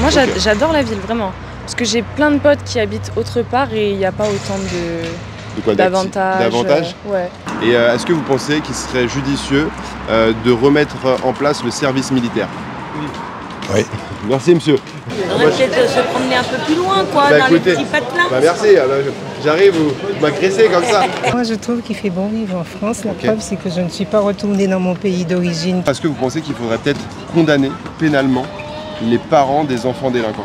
Moi, Okay. j'adore la ville, vraiment. Parce que j'ai plein de potes qui habitent autre part et il n'y a pas autant d'avantages. Ouais. Et est-ce que vous pensez qu'il serait judicieux de remettre en place le service militaire? Oui. Merci monsieur. On va peut-être se promener un peu plus loin, quoi, dans écoutez, les petits patelins. Bah merci, j'arrive, vous m'agressez comme ça. Moi, je trouve qu'il fait bon vivre en France. La preuve, c'est que je ne suis pas retournée dans mon pays d'origine. Est-ce que vous pensez qu'il faudrait peut-être condamner pénalement les parents des enfants délinquants?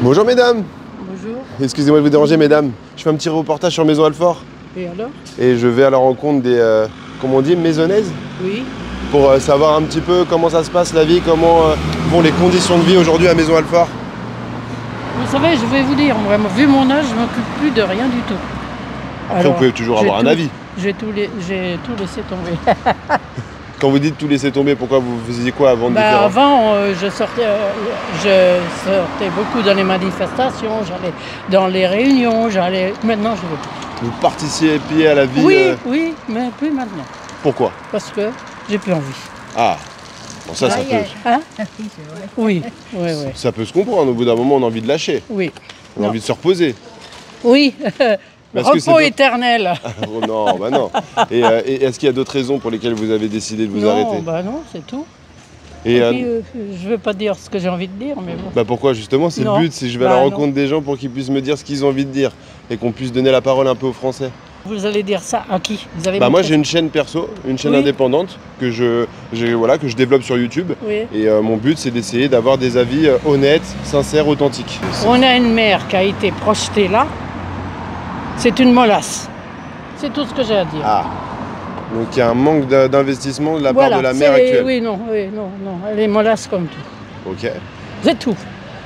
Bonjour mesdames. Bonjour. Excusez-moi de vous déranger mesdames. Je fais un petit reportage sur Maison Alfort. Et alors? Et je vais à la rencontre des, comment on dit, maisonnaises, Oui. pour savoir un petit peu comment ça se passe la vie, comment vont les conditions de vie aujourd'hui à Maison Alfort. Vous savez, je vais vous dire, moi, vu mon âge, je ne m'occupe plus de rien du tout. Après Alors, vous pouvez toujours avoir un avis. J'ai tout laissé tomber. Quand vous dites tout laisser tomber, pourquoi vous faisiez quoi avant de faire? Avant, je sortais beaucoup dans les manifestations, j'allais dans les réunions, Maintenant, je veux plus. Vous participiez à la vie. Oui, mais plus maintenant. Pourquoi? Parce que j'ai plus envie. Ah, bon ça peut. Hein? Oui. Ça peut se comprendre. Au bout d'un moment, on a envie de lâcher. Oui. On a envie de se reposer. Oui. Parce que Repos éternel. Oh non, bah non. Et est-ce qu'il y a d'autres raisons pour lesquelles vous avez décidé de vous arrêter? Non, c'est tout. Et puis, je veux pas dire ce que j'ai envie de dire, mais bon. bah pourquoi justement? C'est le Non. but, c'est que je vais à la rencontre des gens pour qu'ils puissent me dire ce qu'ils ont envie de dire et qu'on puisse donner la parole un peu aux Français. Vous allez dire ça à qui? Vous avez Moi j'ai une chaîne perso, une chaîne indépendante que je développe sur YouTube. Oui. Et mon but c'est d'essayer d'avoir des avis honnêtes, sincères, authentiques. On a une mère qui a été projetée là. C'est une molasse. C'est tout ce que j'ai à dire. Ah, donc il y a un manque d'investissement de la part de la mère actuelle. Oui, non. Elle est molasse comme tout. Ok, C'est tout.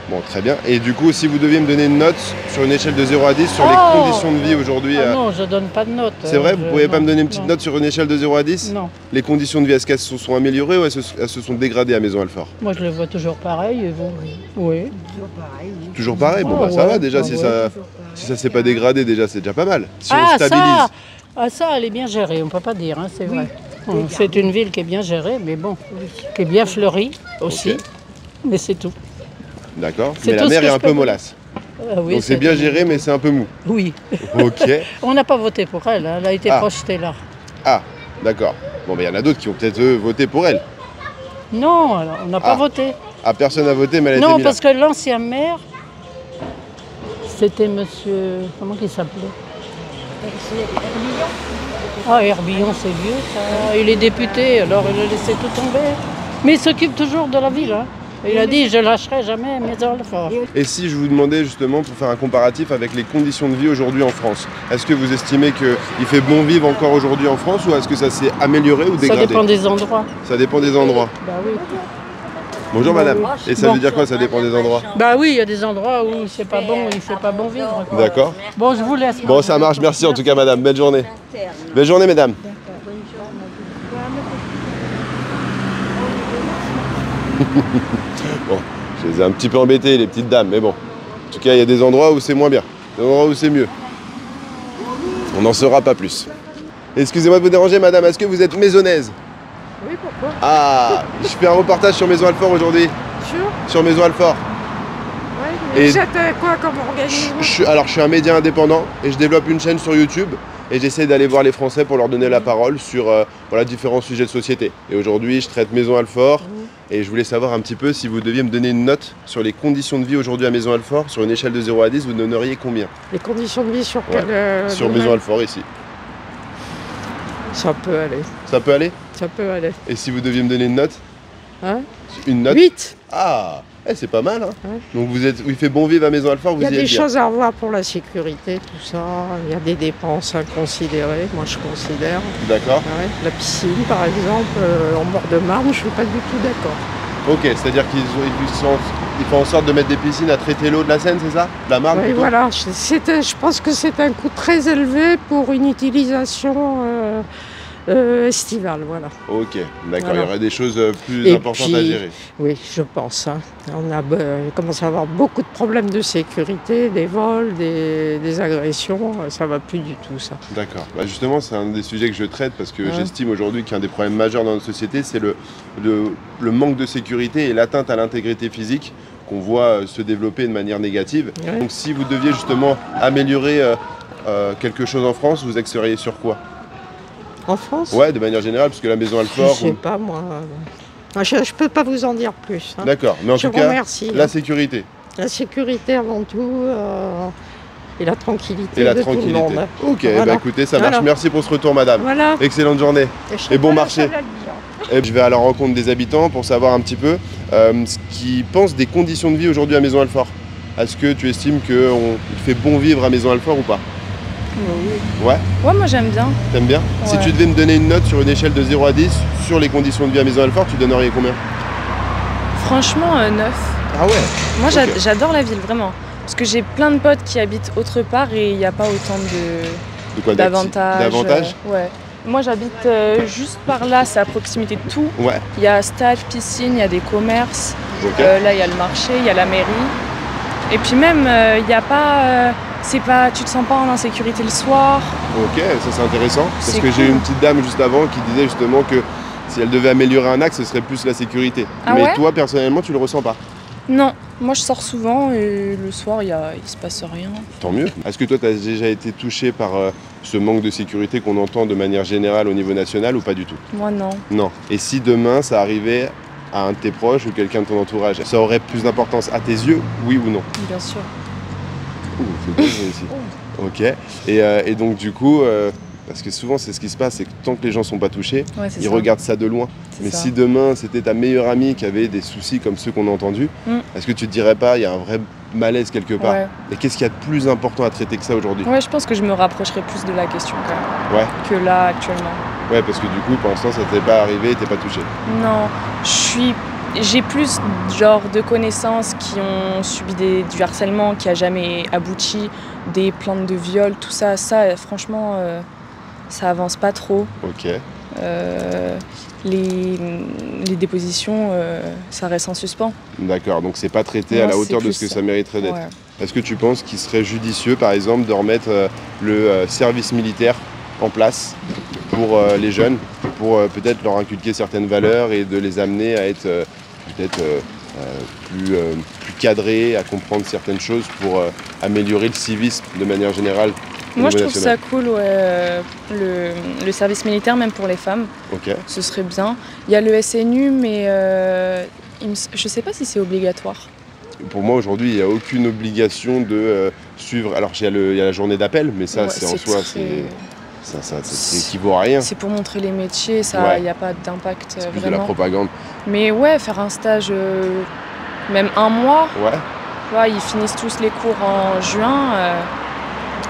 bon très bien. Et du coup, si vous deviez me donner une note sur une échelle de 0 à 10 sur les conditions de vie aujourd'hui... Non, je donne pas de note. C'est vrai, vous ne pourriez pas me donner une petite note sur une échelle de 0 à 10? Non. Les conditions de vie, est-ce qu'elles se sont améliorées ou elles se sont dégradées à Maison Alfort? Moi, je le vois toujours pareil. Et vous? Oui. Toujours pareil? Bon bah ça va déjà, si ça s'est pas dégradé déjà, c'est déjà pas mal. Si on stabilise. Ça, elle est bien gérée, on ne peut pas dire, hein, c'est vrai. C'est une ville qui est bien gérée, mais bon, qui est bien fleurie aussi, mais c'est tout. D'accord, mais la mer est un peu mollasse. Oui, donc c'est bien géré, mais c'est un peu mou. Oui. Ok. On n'a pas voté pour elle, elle a été projetée là. Ah, d'accord. Bon, mais il y en a d'autres qui ont peut-être voté pour elle. Non, alors, on n'a pas voté. Ah, personne n'a voté, mais elle a été Non, mise là. parce que l'ancien maire, c'était monsieur... Comment il s'appelait? Ah, Herbillon, c'est vieux, ça. Il est député, alors il a laissé tout tomber. Mais il s'occupe toujours de la ville, hein. Il a dit, je lâcherai jamais Maison Alfort. Et si je vous demandais justement, pour faire un comparatif avec les conditions de vie aujourd'hui en France, est-ce que vous estimez qu'il fait bon vivre encore aujourd'hui en France ou est-ce que ça s'est amélioré ou dégradé? Ça dépend des endroits. Ça dépend des endroits. Bah oui. Bonjour madame. Et ça veut dire quoi, ça dépend des endroits? Bah oui, il y a des endroits où c'est pas bon, il fait pas bon vivre. D'accord. Bon, je vous laisse. Bon, ça marche, merci en tout cas madame. Belle journée. Belle journée mesdames. Bon, je les ai un petit peu embêtés les petites dames, mais bon. En tout cas, il y a des endroits où c'est moins bien, des endroits où c'est mieux. On n'en saura pas plus. Excusez-moi de vous déranger madame, est-ce que vous êtes maisonnaise? Oui, pourquoi? Ah, je fais un reportage sur Maison Alfort aujourd'hui. Sur Maison Alfort. Ouais, mais vous êtes quoi comme organisme? Je suis un média indépendant et je développe une chaîne sur YouTube et j'essaie d'aller voir les Français pour leur donner la parole sur différents sujets de société. Et aujourd'hui, je traite Maison Alfort et je voulais savoir un petit peu si vous deviez me donner une note sur les conditions de vie aujourd'hui à Maison Alfort. Sur une échelle de 0 à 10, vous donneriez combien? Les conditions de vie sur quel sur Maison Alfort ici. Ça peut aller. Ça peut aller? Ça peut aller. Et si vous deviez me donner une note? Hein? Une note? 8. Ah, c'est pas mal. Hein. Ouais. Donc il fait bon vivre à Maison Alfort, vous y êtes bien. Il y a des choses à revoir pour la sécurité, tout ça. Il y a des dépenses inconsidérées, moi je considère. D'accord. Ouais. La piscine, par exemple, en bord de Marne, je ne suis pas du tout d'accord. Ok, c'est-à-dire qu'ils font en sorte de mettre des piscines à traiter l'eau de la Seine, c'est ça? La Marne Oui, plutôt? voilà. Je pense que c'est un coût très élevé pour une utilisation Estivale, voilà. Ok, d'accord, Voilà. il y aurait des choses plus importantes à gérer. Oui, je pense. Hein. On a commencé à avoir beaucoup de problèmes de sécurité, des vols, des agressions. Ça ne va plus du tout, ça. D'accord. Bah justement, c'est un des sujets que je traite parce que j'estime aujourd'hui qu'un des problèmes majeurs dans notre société, c'est le manque de sécurité et l'atteinte à l'intégrité physique qu'on voit se développer de manière négative. Ouais. Donc si vous deviez justement améliorer quelque chose en France, vous axeriez sur quoi? En France? Ouais, de manière générale, parce que la maison Alfort... Je sais pas, moi. Je ne peux pas vous en dire plus. Hein. D'accord, mais en tout cas, remercie, la sécurité. La sécurité avant tout, et la tranquillité Et la de tranquillité. tout le monde. Ok, Voilà. bah écoutez, ça marche. Voilà. Merci pour ce retour, madame. Voilà. Excellente journée. Et bon marché. Et je vais à la rencontre des habitants pour savoir un petit peu ce qu'ils pensent des conditions de vie aujourd'hui à Maison Alfort. Est-ce que tu estimes qu'il fait bon vivre à Maison Alfort ou pas? Oui. Ouais, Ouais, moi j'aime bien. t'aimes bien? Si Ouais. tu devais me donner une note sur une échelle de 0 à 10 sur les conditions de vie à Maison Alfort, tu donnerais combien? Franchement, 9. Ah ouais. Moi Ok. j'adore la ville, vraiment. Parce que j'ai plein de potes qui habitent autre part et il n'y a pas autant De quoi, d'avantages. D'avantages? Ouais. Moi j'habite juste par là, c'est à proximité de tout. Ouais. Il y a stade, piscine, il y a des commerces. Ok. Là il y a le marché, il y a la mairie. Et puis même, il n'y a pas... tu te sens pas en insécurité le soir. Ok, ça c'est intéressant. Parce C'est que j'ai eu cool. une petite dame juste avant qui disait justement que si elle devait améliorer un axe, ce serait plus la sécurité. Ah Mais ouais toi, personnellement, tu le ressens pas. Non, moi je sors souvent et le soir il se passe rien. Tant mieux. Est-ce que toi, tu as déjà été touché par ce manque de sécurité qu'on entend de manière générale au niveau national ou pas du tout? Moi non. Non. Et si demain, ça arrivait à un de tes proches ou quelqu'un de ton entourage, ça aurait plus d'importance à tes yeux, oui ou non? Bien sûr. Ouh, c'est bien joué ici. Ok. Et donc du coup, parce que souvent c'est ce qui se passe, c'est que tant que les gens sont pas touchés, Ouais, c'est ils ça. regardent ça de loin. C'est Mais ça. si demain c'était ta meilleure amie qui avait des soucis comme ceux qu'on a entendus, est-ce que tu te dirais pas, il y a un vrai malaise quelque part? Ouais. Et qu'est-ce qu'il y a de plus important à traiter que ça aujourd'hui? Ouais, je pense que je me rapprocherai plus de la question quand même. Ouais. Que là actuellement. Ouais, parce que du coup, pour l'instant, ça t'est pas arrivé et t'es pas touché. Non, j'ai plus genre de connaissances qui ont subi du harcèlement qui a jamais abouti, des plaintes de viol, tout ça, franchement, ça avance pas trop. Ok. Les dépositions, ça reste en suspens. D'accord, donc c'est pas traité Non, à la c'est hauteur de plus ce que ça. ça mériterait d'être. Ouais. Est-ce que tu penses qu'il serait judicieux, par exemple, de remettre le service militaire en place pour les jeunes, pour peut-être leur inculquer certaines valeurs et de les amener à être peut-être plus cadrés, à comprendre certaines choses pour améliorer le civisme de manière générale au Moi je niveau trouve national? ça cool, ouais, le service militaire, même pour les femmes, Ok. ce serait bien. Il y a le SNU, mais je sais pas si c'est obligatoire. Pour moi, aujourd'hui, il n'y a aucune obligation de suivre. Alors, il y a la journée d'appel, mais ça, Ouais, c'est en soi, très- ça équivaut à rien. C'est pour montrer les métiers, ça, Ouais. il n'y a pas d'impact C'est plus de la vraiment. propagande. Mais ouais, faire un stage, même un mois, Ouais. tu vois, ils finissent tous les cours en juin.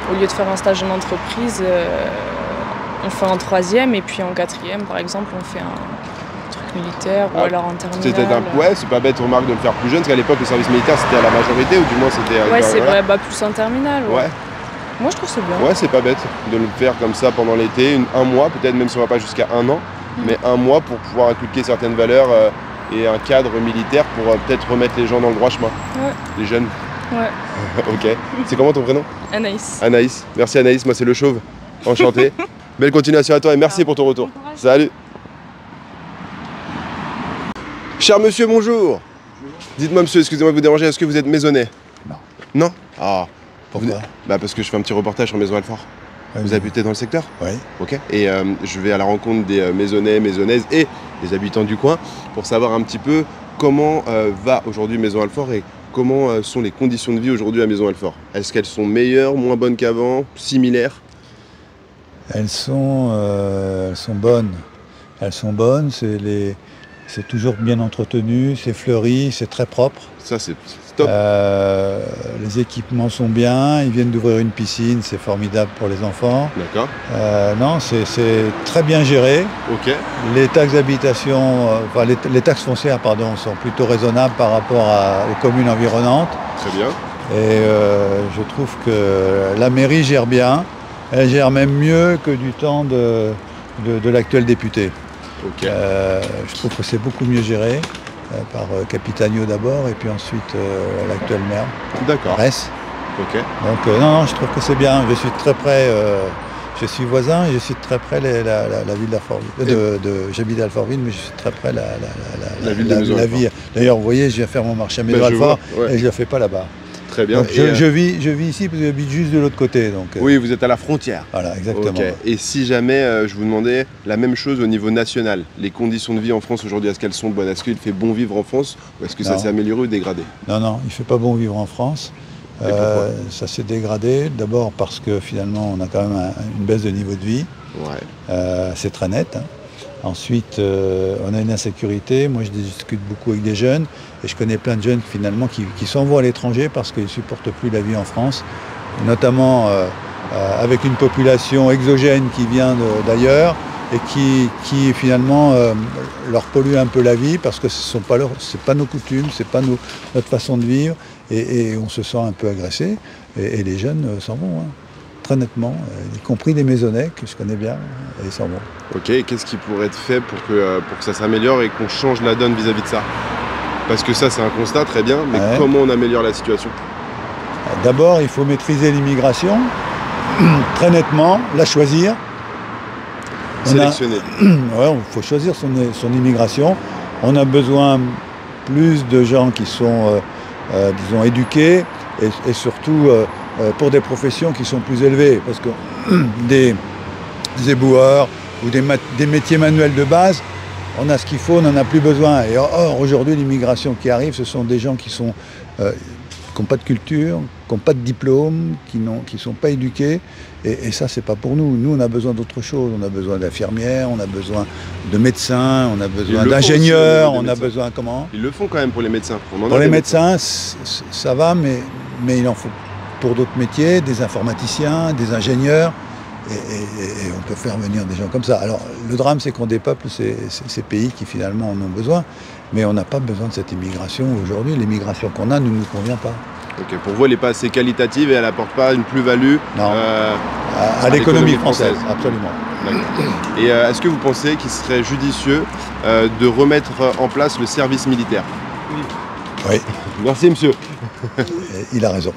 Au lieu de faire un stage en entreprise, on fait un 3e et puis en 4e, par exemple, on fait un truc militaire ou Ah, alors en C'était terminale. ouais, c'est pas bête, remarque, de le faire plus jeune, parce qu'à l'époque, le service militaire, c'était à la majorité, ou du moins, c'était... Ouais, c'est voilà. vrai, bah, plus en terminale. Ouais. Ouais, Moi, je trouve que c'est bien. ouais, c'est pas bête de le faire comme ça pendant l'été, un mois, peut-être même si on va pas jusqu'à un an, mais un mois pour pouvoir inculquer certaines valeurs et un cadre militaire pour peut-être remettre les gens dans le droit chemin, Ouais. les jeunes. Ouais. Ok. C'est comment ton prénom? Anaïs. Anaïs. Merci Anaïs, moi c'est le Chauve. Enchanté. Belle continuation à toi et merci pour ton retour. Salut. Cher monsieur, bonjour. Dites-moi monsieur, excusez-moi de vous déranger, est-ce que vous êtes maisonnais? Non. Non? Ah. Pourquoi? Bah parce que je fais un petit reportage sur Maison Alfort. Vous habitez dans le secteur? Oui. Ok. Et je vais à la rencontre des maisonnais, maisonnaises et des habitants du coin pour savoir un petit peu comment va aujourd'hui Maison Alfort et comment sont les conditions de vie aujourd'hui à Maison Alfort. Est-ce qu'elles sont meilleures, moins bonnes qu'avant, similaires? Elles sont bonnes. Elles sont bonnes, c'est toujours bien entretenu, c'est fleuri, c'est très propre. Ça c'est top. Les équipements sont bien, ils viennent d'ouvrir une piscine, c'est formidable pour les enfants. D'accord. Non, c'est très bien géré. Ok. Les taxes d'habitation, les taxes foncières, pardon, sont plutôt raisonnables par rapport aux communes environnantes. Très bien. Et je trouve que la mairie gère bien. Elle gère même mieux que du temps de l'actuel député. Ok. Je trouve que c'est beaucoup mieux géré par Capitagno d'abord et puis ensuite l'actuel maire, D'accord. Ress. Ok. Donc non, je trouve que c'est bien. Je suis très près, je suis voisin et je suis très près la ville d'Alfortville. J'habite à Alfortville, mais je suis très près La ville de Maison-Alfort. vie. D'ailleurs, vous voyez, je viens faire mon marché à Ben, Maison-Alfort je vois, ouais. et je ne le fais pas là-bas. Très bien. Donc, je vis ici parce que j'habite juste de l'autre côté. Donc, Oui, vous êtes à la frontière. voilà, exactement. Ok. Et si jamais je vous demandais la même chose au niveau national, les conditions de vie en France aujourd'hui, est-ce qu'elles sont bonnes? Est-ce qu'il fait bon vivre en France ou est-ce que ça Non. s'est amélioré ou dégradé? Non, non, il ne fait pas bon vivre en France. Et pourquoi? Ça s'est dégradé, d'abord parce que finalement on a quand même une baisse de niveau de vie, Ouais. c'est très net. Hein. Ensuite, on a une insécurité. Moi, je discute beaucoup avec des jeunes et je connais plein de jeunes finalement qui s'en vont à l'étranger parce qu'ils ne supportent plus la vie en France, notamment avec une population exogène qui vient d'ailleurs et qui finalement leur pollue un peu la vie parce que c'est pas nos coutumes, c'est pas notre façon de vivre et on se sent un peu agressé et les jeunes s'en vont. Hein. Très nettement, y compris des maisonnais que je connais bien, et ils s'en vont. Ok, et qu'est-ce qui pourrait être fait pour que ça s'améliore et qu'on change la donne vis-à-vis de ça? Parce que ça, c'est un constat, très bien, mais Ouais. comment on améliore la situation? D'abord, il faut maîtriser l'immigration, très nettement, la choisir. Sélectionner. Ouais, il faut choisir son immigration. On a besoin plus de gens qui sont, disons, éduqués et surtout pour des professions qui sont plus élevées. Parce que des éboueurs ou des métiers manuels de base, on a ce qu'il faut, on n'en a plus besoin. Et or, aujourd'hui, l'immigration qui arrive, ce sont des gens qui n'ont pas de culture, qui n'ont pas de diplôme, qui ne sont pas éduqués. Et ça, c'est pas pour nous. Nous, on a besoin d'autre chose. On a besoin d'infirmières, on a besoin de médecins, on a besoin d'ingénieurs, on a besoin comment? Ils le font quand même pour les médecins. Pour les médecins, ça va, mais il en faut pour d'autres métiers, des informaticiens, des ingénieurs. Et on peut faire venir des gens comme ça. Alors, le drame, c'est qu'on dépeuple ces pays qui finalement en ont besoin, mais on n'a pas besoin de cette immigration aujourd'hui. L'immigration qu'on a ne nous convient pas. Ok, pour vous, elle n'est pas assez qualitative et elle n'apporte pas une plus-value à l'économie française. Absolument. Et est-ce que vous pensez qu'il serait judicieux de remettre en place le service militaire? Oui. Merci, monsieur. Il a raison.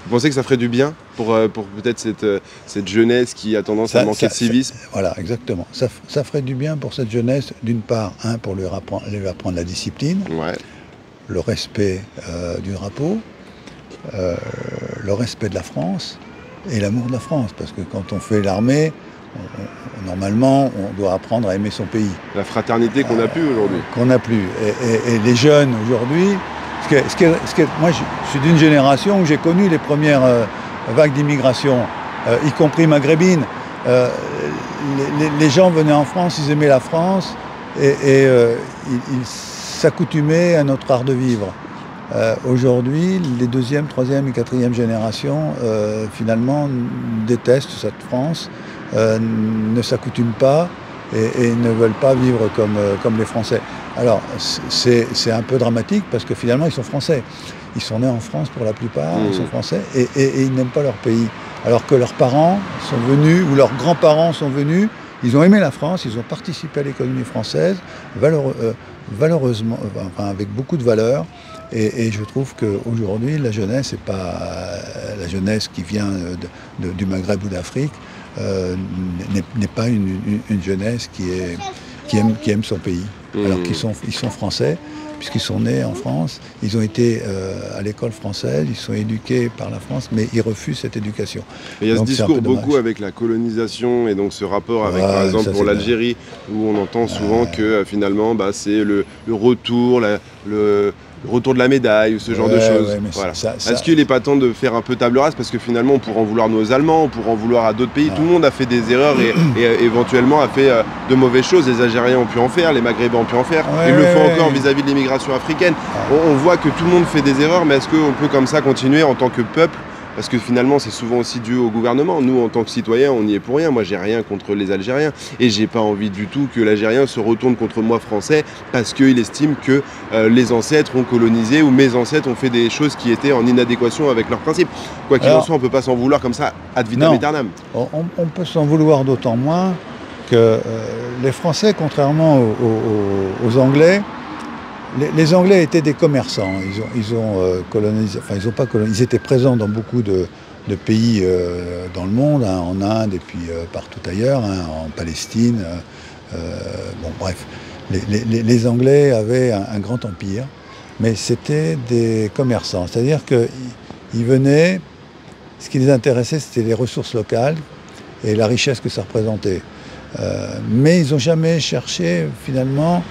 Vous pensez que ça ferait du bien pour peut-être cette jeunesse qui a tendance à manquer de civisme? Voilà, exactement. Ça ferait du bien pour cette jeunesse, d'une part, pour lui apprendre la discipline, Ouais. le respect du drapeau, le respect de la France et l'amour de la France. Parce que quand on fait l'armée, normalement, on doit apprendre à aimer son pays. La fraternité qu'on n'a plus aujourd'hui. Qu'on n'a plus. Et les jeunes aujourd'hui, moi je suis d'une génération où j'ai connu les premières vagues d'immigration, y compris maghrébine. Les gens venaient en France, ils aimaient la France et ils s'accoutumaient à notre art de vivre. Aujourd'hui, les deuxième, troisième et quatrième générations, finalement, détestent cette France, ne s'accoutument pas et ne veulent pas vivre comme les Français. Alors, c'est un peu dramatique parce que finalement, ils sont français. Ils sont nés en France pour la plupart, ils sont français et ils n'aiment pas leur pays. Alors que leurs parents sont venus, ou leurs grands-parents sont venus, ils ont aimé la France, ils ont participé à l'économie française, valeureusement, enfin, avec beaucoup de valeur. Et je trouve qu'aujourd'hui, la jeunesse, c'est pas la jeunesse qui vient du Maghreb ou d'Afrique, n'est pas une jeunesse qui aime son pays. Alors qu'ils sont français, puisqu'ils sont nés en France, ils ont été à l'école française, ils sont éduqués par la France, mais ils refusent cette éducation. Et il y a donc, ce discours beaucoup avec la colonisation et donc ce rapport avec, par exemple, pour l'Algérie, où on entend souvent que finalement, c'est le retour, le retour de la médaille ou ce genre de choses. Voilà. Est-ce qu'il n'est pas temps de faire un peu table rase? Parce que finalement, on pourrait en vouloir aux Allemands, on pourrait en vouloir à d'autres pays. Tout le monde a fait des erreurs et éventuellement a fait de mauvaises choses. Les Algériens ont pu en faire, les Maghrébins ont pu en faire. Ils le font encore vis-à-vis de l'immigration africaine. On voit que tout le monde fait des erreurs, mais est-ce qu'on peut comme ça continuer en tant que peuple? Parce que finalement, c'est souvent aussi dû au gouvernement. Nous, en tant que citoyens, on n'y est pour rien. Moi, j'ai rien contre les Algériens. Et j'ai pas envie du tout que l'Algérien se retourne contre moi, français, parce qu'il estime que les ancêtres ont colonisé ou mes ancêtres ont fait des choses qui étaient en inadéquation avec leurs principes. Quoi qu'il en soit, on peut pas s'en vouloir comme ça ad vitam aeternam. On peut s'en vouloir d'autant moins les Français, contrairement aux Anglais, les Anglais étaient des commerçants. Ils ont colonisé, enfin ils ont pas colonisé, ils étaient présents dans beaucoup de pays dans le monde, hein, en Inde et puis partout ailleurs, hein, en Palestine. Bon bref, les Anglais avaient un grand empire, mais c'était des commerçants. C'est-à-dire qu'ils venaient, ce qui les intéressait, c'était les ressources locales et la richesse que ça représentait. Mais ils n'ont jamais cherché finalement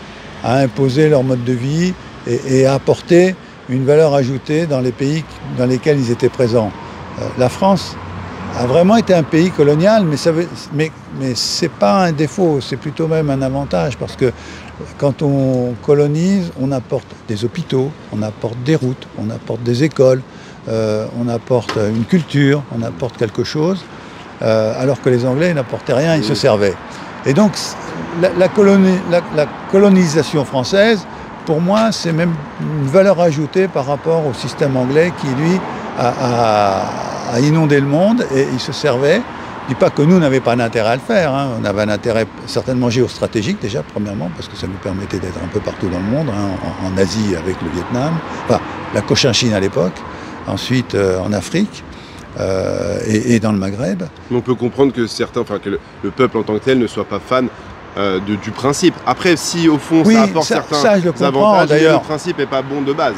à imposer leur mode de vie et à apporter une valeur ajoutée dans les pays dans lesquels ils étaient présents. La France a vraiment été un pays colonial, mais ce n'est pas un défaut, c'est plutôt même un avantage, parce que quand on colonise, on apporte des hôpitaux, on apporte des routes, on apporte des écoles, on apporte une culture, on apporte quelque chose, alors que les Anglais n'apportaient rien, ils se servaient. Et donc la colonisation française, pour moi, c'est même une valeur ajoutée par rapport au système anglais qui, lui, a inondé le monde et il se servait. Je ne dis pas que nous n'avions pas d'intérêt à le faire, hein. On avait un intérêt certainement géostratégique déjà, premièrement, parce que ça nous permettait d'être un peu partout dans le monde, hein, en Asie avec le Vietnam, enfin la Cochinchine à l'époque, ensuite en Afrique. Et dans le Maghreb. Mais on peut comprendre que certains, enfin que le peuple en tant que tel ne soit pas fan du principe. Après, si au fond oui, ça apporte certains avantages, le principe n'est pas bon de base.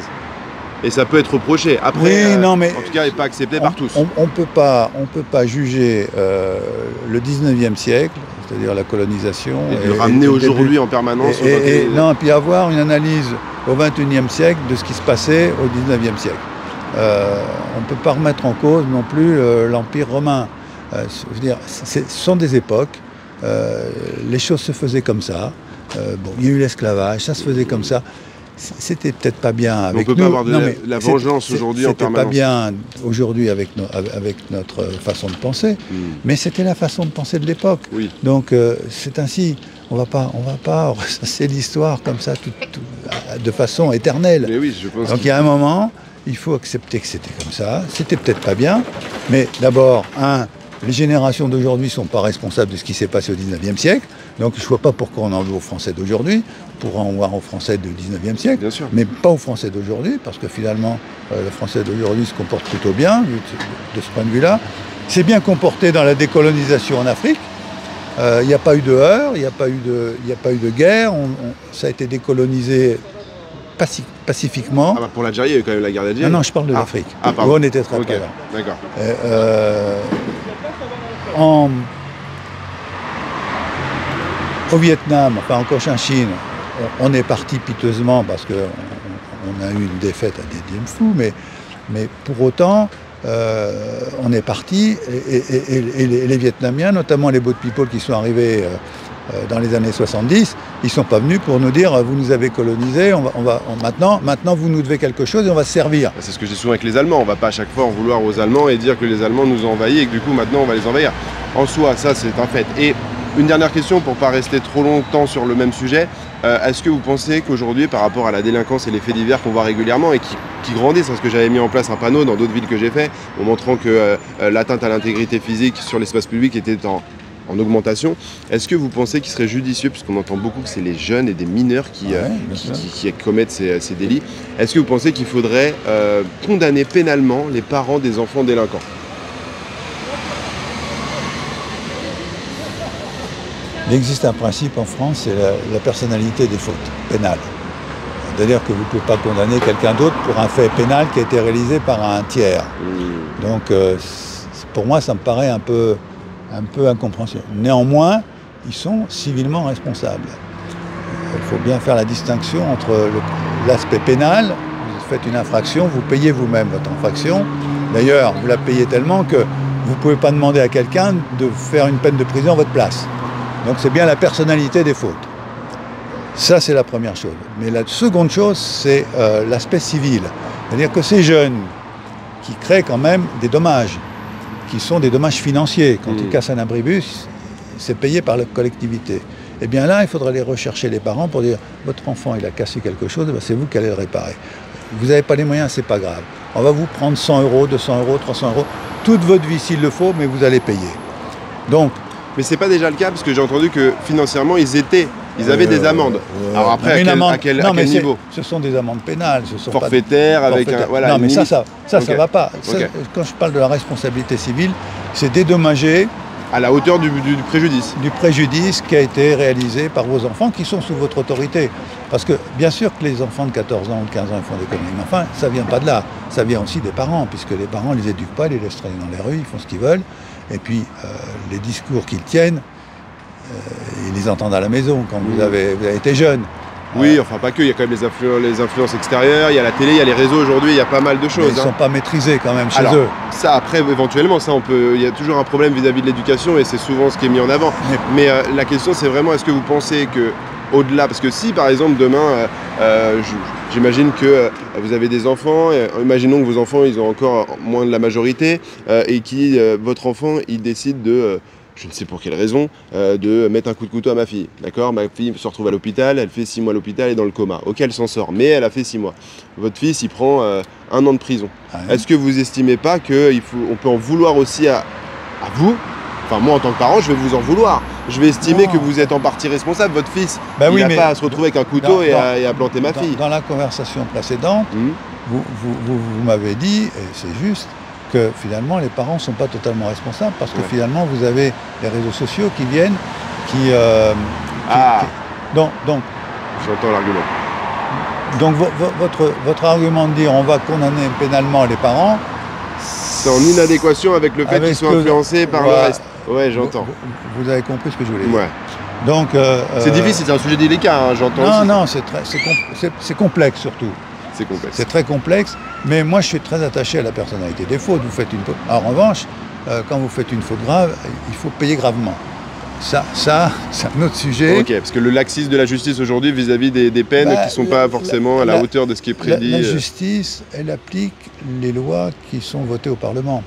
Et ça peut être reproché. Après, oui, non, mais en tout cas, il n'est pas accepté par tous. On peut pas juger le 19e siècle, c'est-à-dire la colonisation. Et le ramener aujourd'hui en permanence. Non, et puis avoir une analyse au 21e siècle de ce qui se passait au 19e siècle. On ne peut pas remettre en cause non plus l'Empire romain. Je veux dire, ce sont des époques, les choses se faisaient comme ça. Bon, il y a eu l'esclavage, ça se faisait comme ça. C'était peut-être pas bien avec nous. On ne peut pas avoir de la vengeance aujourd'hui en permanence. C'était pas bien aujourd'hui avec notre façon de penser, mais c'était la façon de penser de l'époque. Oui. Donc c'est ainsi. On va pas ressasser l'histoire comme ça de façon éternelle. Mais oui, je pense. Donc il y a un moment, il faut accepter que c'était comme ça. C'était peut-être pas bien, mais d'abord, les générations d'aujourd'hui ne sont pas responsables de ce qui s'est passé au 19e siècle. Donc je ne vois pas pourquoi on en veut aux Français d'aujourd'hui. On pourra en voir aux Français du 19e siècle, bien sûr, mais pas aux Français d'aujourd'hui, parce que finalement, le Français d'aujourd'hui se comporte plutôt bien, de ce point de vue-là. C'est bien comporté dans la décolonisation en Afrique. Il n'y a pas eu de heurts, il n'y a pas eu de guerre. Ça a été décolonisé pacifiquement. Ah bah pour l'Algérie, il y a eu quand même la guerre d'Algérie. Non, je parle de l'Afrique. Ah, pardon. Où on était très présents. D'accord. Au Vietnam, enfin en Cochinchine, on est parti piteusement parce qu'on a eu une défaite à des dixièmes fous, mais pour autant, on est parti et les Vietnamiens, notamment les boat people qui sont arrivés dans les années 70, ils ne sont pas venus pour nous dire vous nous avez colonisés, maintenant vous nous devez quelque chose et on va se servir. C'est ce que je dis souvent avec les Allemands, on ne va pas à chaque fois en vouloir aux Allemands et dire que les Allemands nous ont envahis et que du coup maintenant on va les envahir. En soi, ça c'est un fait. Et une dernière question pour ne pas rester trop longtemps sur le même sujet, est-ce que vous pensez qu'aujourd'hui par rapport à la délinquance et les faits divers qu'on voit régulièrement et qui grandissent, parce que j'avais mis en place un panneau dans d'autres villes que j'ai fait, en montrant que l'atteinte à l'intégrité physique sur l'espace public était en augmentation. Est-ce que vous pensez qu'il serait judicieux, puisqu'on entend beaucoup que c'est les jeunes et des mineurs qui commettent ces délits, est-ce que vous pensez qu'il faudrait condamner pénalement les parents des enfants délinquants ? Il existe un principe en France, c'est la personnalité des fautes pénales. C'est-à-dire que vous ne pouvez pas condamner quelqu'un d'autre pour un fait pénal qui a été réalisé par un tiers. Donc pour moi, ça me paraît un peu incompréhensible. Néanmoins, ils sont civilement responsables. Il faut bien faire la distinction entre l'aspect pénal, vous faites une infraction, vous payez vous-même votre infraction. D'ailleurs, vous la payez tellement que vous ne pouvez pas demander à quelqu'un de faire une peine de prison à votre place. Donc c'est bien la personnalité des fautes. Ça, c'est la première chose. Mais la seconde chose, c'est l'aspect civil. C'est-à-dire que ces jeunes qui créent quand même des dommages, qui sont des dommages financiers. Quand ils cassent un abribus, c'est payé par la collectivité. Et bien là, il faudrait aller rechercher les parents pour dire « Votre enfant, il a cassé quelque chose, c'est vous qui allez le réparer. Vous n'avez pas les moyens, c'est pas grave. On va vous prendre 100 €, 200 €, 300 €, toute votre vie s'il le faut, mais vous allez payer. » Donc, Mais c'est pas déjà le cas parce que j'ai entendu que financièrement ils avaient des amendes. Alors après, à quel niveau? Ce sont des amendes pénales, ce sont forfaitaires pas avec un. Voilà, non, mais limite. ça va pas. Ça, quand je parle de la responsabilité civile, c'est dédommager à la hauteur du préjudice. Du préjudice qui a été réalisé par vos enfants qui sont sous votre autorité. Parce que bien sûr que les enfants de 14 ans ou de 15 ans ils font des conneries, mais enfin ça vient pas de là, ça vient aussi des parents, puisque les parents les éduquent pas, ils les laissent traîner dans les rues, ils font ce qu'ils veulent, et puis les discours qu'ils tiennent, ils les entendent à la maison quand vous avez été jeune. Oui, enfin pas que, il y a quand même les influences extérieures, il y a la télé, il y a les réseaux aujourd'hui, il y a pas mal de choses. Ils ne sont pas maîtrisés quand même chez eux. Ça après, éventuellement, il y a toujours un problème vis-à-vis de l'éducation et c'est souvent ce qui est mis en avant. Mais la question c'est vraiment, est-ce que vous pensez que au-delà, parce que si par exemple demain, j'imagine que vous avez des enfants, imaginons que vos enfants ils ont encore moins de la majorité et votre enfant il décide de... je ne sais pour quelle raison, de mettre un coup de couteau à ma fille. D'accord? Ma fille se retrouve à l'hôpital, elle fait 6 mois à l'hôpital, elle est dans le coma. Ok, elle s'en sort, mais elle a fait 6 mois. Votre fils, il prend 1 an de prison. Est-ce que vous estimez pas qu'on peut en vouloir aussi à vous? Enfin, moi, en tant que parent, je vais vous en vouloir. Je vais estimer que vous êtes en partie responsable. Votre fils, il n'a pas à se retrouver avec un couteau et à planter ma fille. Dans la conversation précédente, vous m'avez dit, et c'est juste, que finalement les parents ne sont pas totalement responsables parce que finalement vous avez les réseaux sociaux qui viennent, donc j'entends l'argument. Donc votre argument de dire on va condamner pénalement les parents, c'est en inadéquation avec le fait qu'ils soient influencés par le reste. Ouais, j'entends. Vous avez compris ce que je voulais dire. Ouais. Donc c'est difficile, c'est un sujet délicat, hein, j'entends. Non, c'est complexe surtout. C'est complexe. C'est très complexe, mais moi je suis très attaché à la personnalité des fautes. Vous faites une faute. En revanche, quand vous faites une faute grave, il faut payer gravement. Ça c'est un autre sujet. Ok, parce que le laxisme de la justice aujourd'hui vis-à-vis des peines qui ne sont pas forcément à la hauteur de ce qui est prédit. La justice, elle applique les lois qui sont votées au Parlement.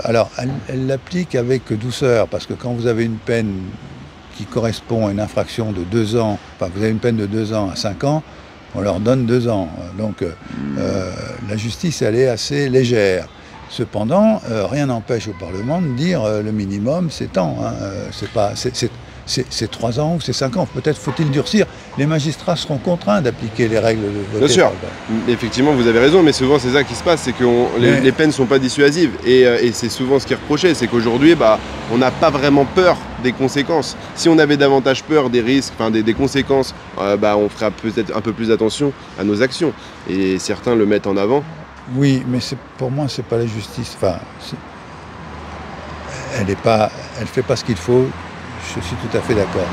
Alors, elle l'applique avec douceur, parce que quand vous avez une peine qui correspond à une infraction de 2 ans, enfin vous avez une peine de 2 ans à 5 ans, on leur donne 2 ans. Donc la justice, elle est assez légère. Cependant, rien n'empêche au Parlement de dire le minimum, c'est tant. C'est 3 ans ou c'est 5 ans. Peut-être faut-il durcir. Les magistrats seront contraints d'appliquer les règles de Bien sûr. Effectivement, vous avez raison, mais souvent c'est ça qui se passe, c'est que les peines ne sont pas dissuasives. Et c'est souvent ce qui est reproché, c'est qu'aujourd'hui, on n'a pas vraiment peur des conséquences. Si on avait davantage peur des risques, des conséquences, on ferait peut-être un peu plus attention à nos actions. Et certains le mettent en avant. Oui, mais pour moi, c'est pas la justice. Enfin, elle fait pas ce qu'il faut. Je suis tout à fait d'accord.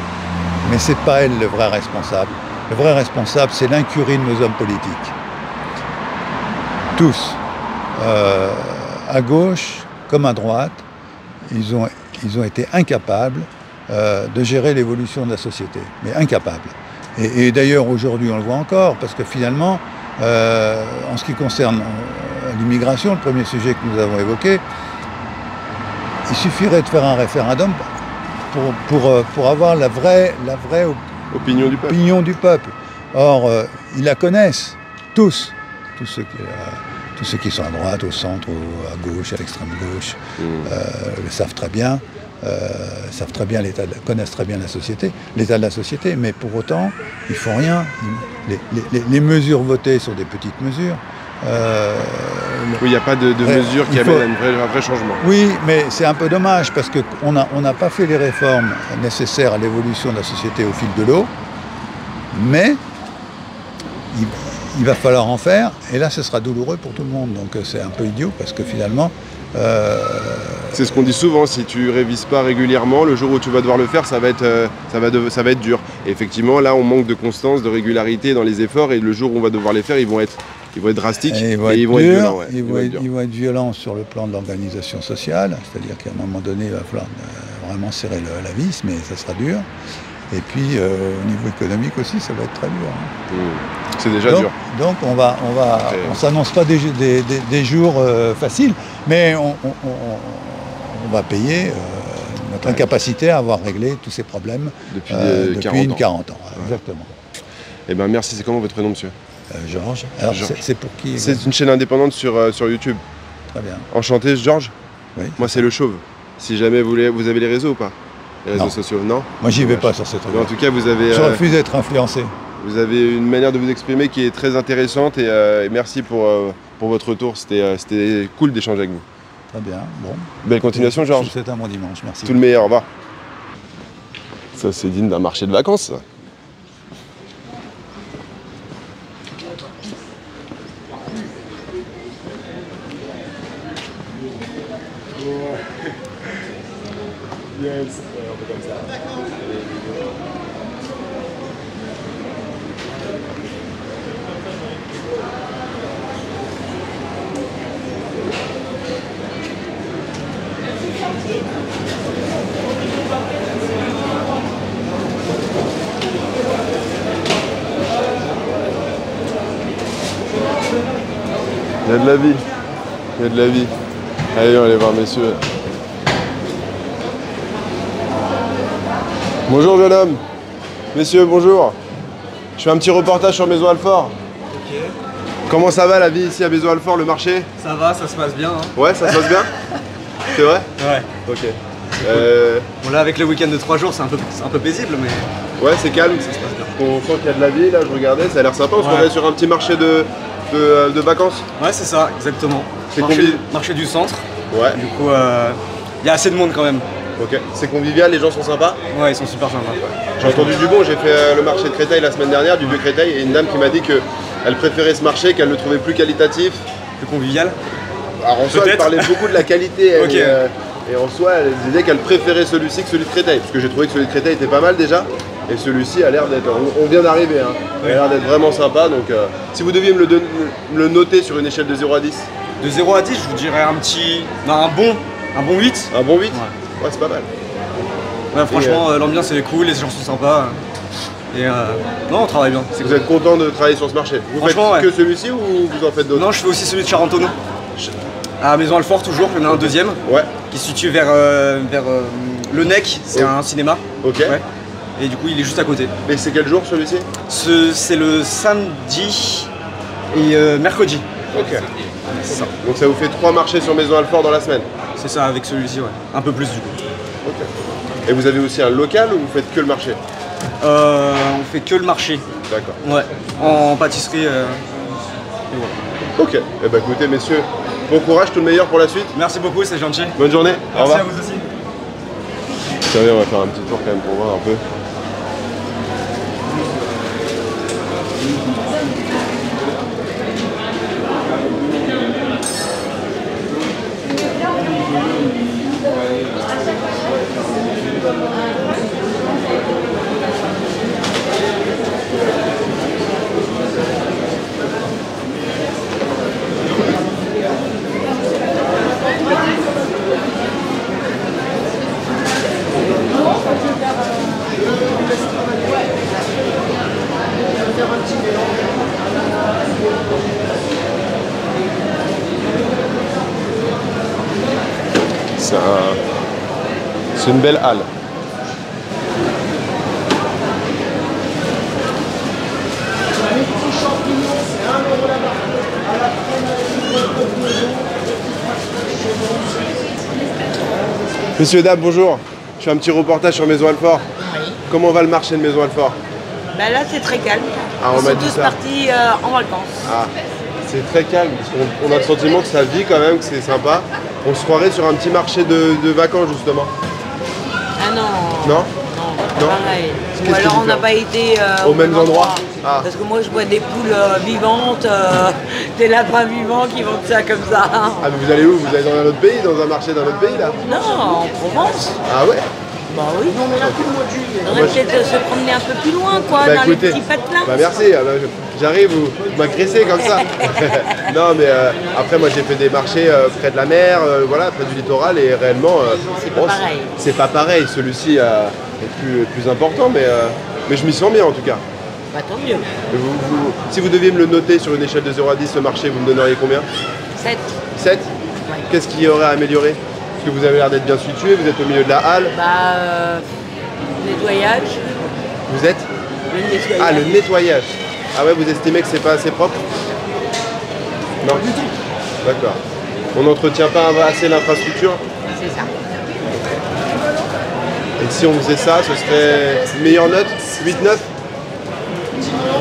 Mais c'est pas elle le vrai responsable. Le vrai responsable, c'est l'incurie de nos hommes politiques. Tous, à gauche comme à droite, ils ont été incapables de gérer l'évolution de la société. Mais incapables. Et d'ailleurs, aujourd'hui, on le voit encore, parce que finalement, en ce qui concerne l'immigration, le premier sujet que nous avons évoqué, il suffirait de faire un référendum pour avoir la vraie opinion du peuple. Or, ils la connaissent, tous ceux qui sont à droite, au centre, à gauche, à l'extrême gauche, le savent très bien, connaissent très bien l'état de la société, mais pour autant, ils font rien. Les mesures votées sont des petites mesures. Oui, il n'y a pas de mesures qui amènent à un vrai changement. Oui, mais c'est un peu dommage parce qu'on n'a pas fait les réformes nécessaires à l'évolution de la société au fil de l'eau, mais il va falloir en faire, et là ce sera douloureux pour tout le monde, donc c'est un peu idiot parce que finalement... C'est ce qu'on dit souvent, si tu révises pas régulièrement, le jour où tu vas devoir le faire, ça va être dur. Et effectivement, là on manque de constance, de régularité dans les efforts, et le jour où on va devoir les faire, ils vont être drastiques et ils vont être violents. Ouais. Ils vont être violents sur le plan de l'organisation sociale, c'est-à-dire qu'à un moment donné, il va falloir vraiment serrer la vis, mais ça sera dur. Et puis au niveau économique aussi, ça va être très dur. C'est déjà dur. Donc on s'annonce pas des jours faciles, mais on va payer notre incapacité à avoir réglé tous ces problèmes depuis 40 ans. Exactement. Eh ben merci. C'est comment votre prénom, monsieur? Georges. Alors c'est pour qui? C'est une chaîne indépendante sur YouTube. Très bien. Enchanté, Georges. Oui. Moi, c'est Le Chauve. Si jamais vous avez les réseaux ou pas? les réseaux Non. sociaux, non? Moi, j'y vais Dommage. pas sur ces trucs. Mais en tout cas, vous avez, Je refuse d'être influencé. vous avez une manière de vous exprimer qui est très intéressante et merci pour votre retour. C'était cool d'échanger avec vous. Très bien. Bon. Belle continuation, Je Georges. vous souhaite un bon dimanche. Merci. Tout le meilleur, au revoir. Ça, c'est digne d'un marché de vacances, ça. Il y a de la vie. Il y a de la vie. Allez, on va aller voir messieurs. Bonjour jeune homme. Messieurs, bonjour. Je fais un petit reportage sur Maison Alfort. Ok, Comment ça va la vie ici à Maison Alfort, le marché? ça va, ça se passe bien. Hein. Ouais, ça se passe bien? C'est vrai? Ouais. Ok. Bon là avec le week-end de 3 jours c'est un peu paisible mais Ouais, c'est calme. ça se passe bien. On sent qu'il y a de la vie là, je regardais, ça a l'air sympa. On se Ouais. retrouve sur un petit marché de vacances. Ouais c'est ça, exactement. C'est Marché, convivial. marché du centre, Ouais, du coup il y a assez de monde quand même. ok. C'est convivial, les gens sont sympas. Ouais ils sont super sympas. J'ai entendu du bon, j'ai fait le marché de Créteil la semaine dernière, du vieux Créteil, et une dame qui m'a dit qu'elle préférait ce marché, qu'elle le trouvait plus qualitatif. Plus convivial. Alors en soi, elle Peut-être. parlait beaucoup de la qualité, elle, Ok. et en soi, elle disait qu'elle préférait celui-ci que celui de Créteil, parce que j'ai trouvé que celui de Créteil était pas mal déjà, et celui-ci a l'air d'être, on vient d'arriber, hein, il a l'air d'être vraiment sympa, donc si vous deviez me le noter sur une échelle de 0 à 10, De 0 à 10 je vous dirais un petit. Non un bon 8. un bon 8, Ouais. ouais c'est pas mal. Ouais, franchement l'ambiance elle est cool, les gens sont sympas. Et non on travaille bien. C'est Vous cool. êtes content de travailler sur ce marché? Vous faites Franchement, que ouais. celui-ci ou vous en faites d'autres? Non je fais aussi celui de Charentonneau. À Maison Alfort toujours, il y en a un deuxième Ouais, qui se situe vers le NEC, c'est Oh. un cinéma. ok. Ouais. Et du coup il est juste à côté. Et c'est quel jour celui-ci? C'est le samedi et mercredi. Ok. C'est ça. Donc ça vous fait 3 marchés sur Maison Alfort dans la semaine? C'est ça avec celui-ci, ouais. Un peu plus du coup. Ok. Et vous avez aussi un local ou vous faites que le marché? On fait que le marché. D'accord. Ouais. En pâtisserie. Et voilà. Ok. Eh ben écoutez messieurs, bon courage, tout le meilleur pour la suite. Merci beaucoup, c'est gentil. Bonne journée. Au Merci revoir. à vous aussi. Tiens, on va faire un petit tour quand même pour voir un peu. C'est une belle halle. Messieurs, dames, bonjour. Je fais un petit reportage sur Maison Alfort. Oui. Comment va le marché de Maison Alfort? Bah là, c'est très calme. Ah, on Ils m'a sont dit tous ça. partis en vacances. Ah, c'est très calme. Parce qu'on a le sentiment que ça vit quand même, que c'est sympa. On se croirait sur un petit marché de vacances justement. Ah non. Non? Non, Non. pareil. Qu'est-ce Ou qui alors vous on n'a fait pas été Aux mêmes endroits. Ah. Parce que moi, je vois des poules vivantes, des lapins vivants qui vendent ça comme ça. Ah, mais vous allez où? Vous allez dans un autre pays, dans un marché d'un autre pays là? Non, en Provence. Ah ouais? Bah oui. Non, mais là, tout le mois de juillet. On Moi, devrait peut-être se promener un peu plus loin, quoi, Bah, dans écoutez, les petits patelins. bah merci, ah, bah, j'arrive, vous m'agressez comme ça. Non mais après moi j'ai fait des marchés près de la mer, voilà, près du littoral et réellement C'est pas pareil. c'est pas pareil, celui-ci est plus important mais je m'y sens bien en tout cas. Bah tant mieux. Si vous deviez me le noter sur une échelle de 0 à 10 ce marché, vous me donneriez combien? 7. 7? Qu'est-ce qu'il y aurait à améliorer? Parce que vous avez l'air d'être bien situé, vous êtes au milieu de la halle. Bah, nettoyage. Vous êtes? Le nettoyage. Ah, le nettoyage. Ah ouais, vous estimez que c'est pas assez propre? Non du tout. D'accord. On n'entretient pas assez l'infrastructure? C'est ça. Et si on faisait ça, ce serait meilleure note 8-9?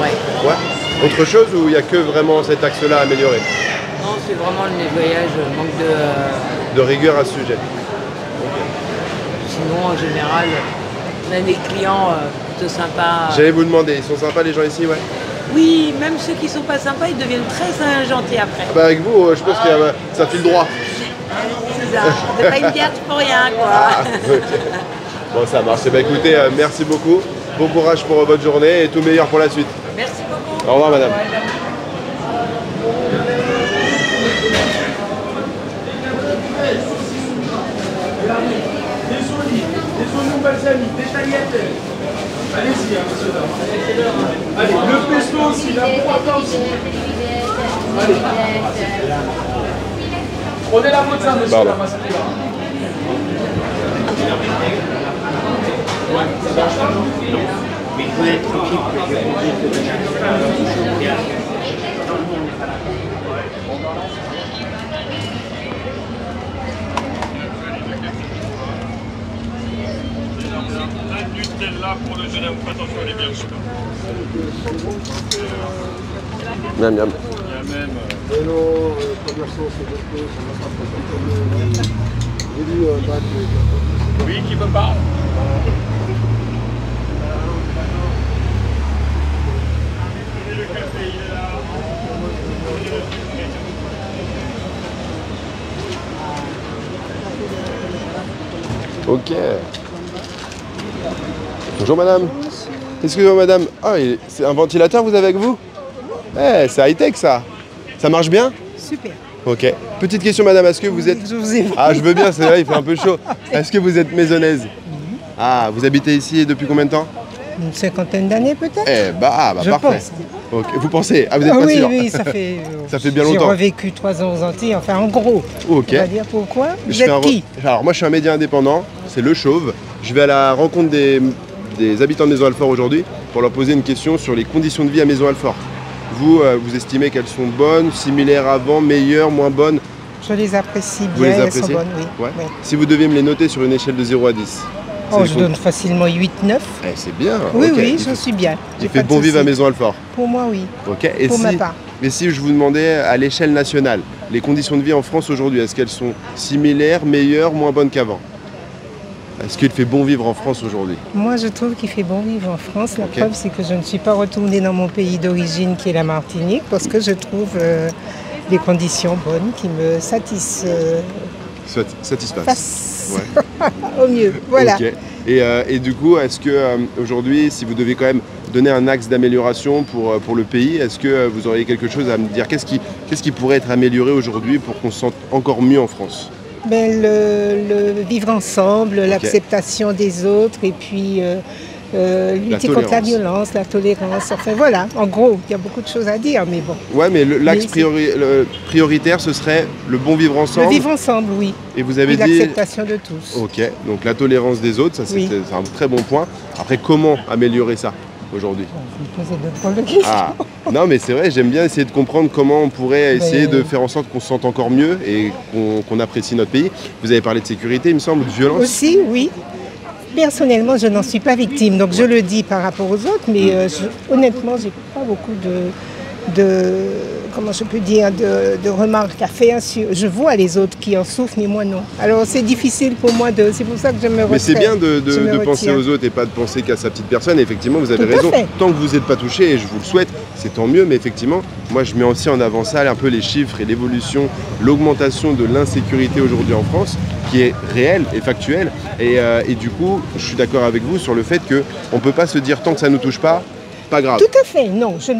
Ouais. Ouais. Autre chose ou il n'y a que vraiment cet axe-là à améliorer? Non, c'est vraiment le nettoyage, manque de rigueur à ce sujet. Sinon, en général, on a des clients plutôt sympas. J'allais vous demander, ils sont sympas les gens ici, ouais? Oui, même ceux qui sont pas sympas, ils deviennent très gentils après. Bah avec vous, je pense que ça file droit. C'est ça, c'est pas une carte pour rien, quoi. Ah, okay. Bon, ça marche. Bah écoutez, merci beaucoup. Bon courage pour votre journée et tout meilleur pour la suite. Merci beaucoup. Au revoir, madame. Allez-y, monsieur. Allez, le pesto aussi, là, pour attendre. Allez. Prenez la mozza, monsieur, la masquilla. Nutella pour le jeune homme, attention, elle est bien chaude. Miam, miam. Il y a même. Oui, qui me parle? Le café, il est là. Ok. Bonjour madame. Excusez-moi madame. Ah, c'est un ventilateur vous avez avec vous? Eh, c'est high-tech ça. Ça marche bien? Super. Ok. Petite question madame, est-ce que vous êtes... Je vous ai... Ah, je veux bien, c'est vrai, il fait un peu chaud. Est-ce que vous êtes maisonnaise? Ah, vous habitez ici depuis combien de temps? Une cinquantaine d'années peut-être. Eh bah, je parfait. pense. Ok. Vous pensez? Ah, vous êtes pas oui, sûr? oui, ça fait... ça fait bien longtemps. J'ai revécu 3 ans aux Antilles, enfin en gros. Ok. On va dire pourquoi. Vous êtes qui? Alors moi je suis un média indépendant, c'est Le Chauve. Je vais à la rencontre des habitants de Maison-Alfort aujourd'hui pour leur poser une question sur les conditions de vie à Maison-Alfort. Vous, vous estimez qu'elles sont bonnes, similaires avant, meilleures, moins bonnes? Je les apprécie Vous bien, les elles appréciez? sont bonnes, oui. Ouais. Oui. Si vous deviez me les noter sur une échelle de 0 à 10. Oh, je donne facilement 8-9. Eh, c'est bien. Oui, okay. oui, je suis bien. Il fait bon vivre à Maison-Alfort. Pour moi, oui. Ok. Et pour ma part. Et si je vous demandais à l'échelle nationale, les conditions de vie en France aujourd'hui, est-ce qu'elles sont similaires, meilleures, moins bonnes qu'avant? Est-ce qu'il fait bon vivre en France aujourd'hui? Moi, je trouve qu'il fait bon vivre en France. La preuve, c'est que je ne suis pas retournée dans mon pays d'origine, qui est la Martinique, parce que je trouve les conditions bonnes qui me satisfassent. Ouais. Au mieux, voilà. Okay. Et du coup, est-ce que aujourd'hui, si vous devez quand même donner un axe d'amélioration pour le pays, est-ce que vous auriez quelque chose à me dire? Qu'est-ce qui pourrait être amélioré aujourd'hui pour qu'on se sente encore mieux en France? Ben, le vivre ensemble, l'acceptation des autres et puis lutter contre la violence, la tolérance. Enfin voilà, en gros, il y a beaucoup de choses à dire, mais bon. Ouais, mais l'axe prioritaire, ce serait le bon vivre ensemble. Le vivre ensemble, oui. Et vous avez dit l'acceptation de tous. Ok, donc la tolérance des autres, ça c'est un très bon point. Après, comment améliorer ça aujourd'hui? Vous me posez de drôles de questions. Ah, non, mais c'est vrai, j'aime bien essayer de comprendre comment on pourrait essayer de faire en sorte qu'on se sente encore mieux et qu'on apprécie notre pays. Vous avez parlé de sécurité, il me semble, de violence. Aussi, oui. Personnellement, je n'en suis pas victime, donc je le dis par rapport aux autres, mais honnêtement, j'ai pas beaucoup comment je peux dire, de remarques à faire. Je vois les autres qui en souffrent, mais moi non. Alors c'est difficile pour moi, c'est pour ça que je me retire. Mais c'est bien de penser aux autres et pas de penser qu'à sa petite personne. Et effectivement, vous avez raison. Tant que vous n'êtes pas touché, et je vous le souhaite, c'est tant mieux. Mais effectivement, moi je mets aussi en avant ça, un peu les chiffres et l'évolution, l'augmentation de l'insécurité aujourd'hui en France, qui est réelle et factuelle. Et du coup, je suis d'accord avec vous sur le fait qu'on ne peut pas se dire tant que ça ne nous touche pas, pas grave. Tout à fait, non, je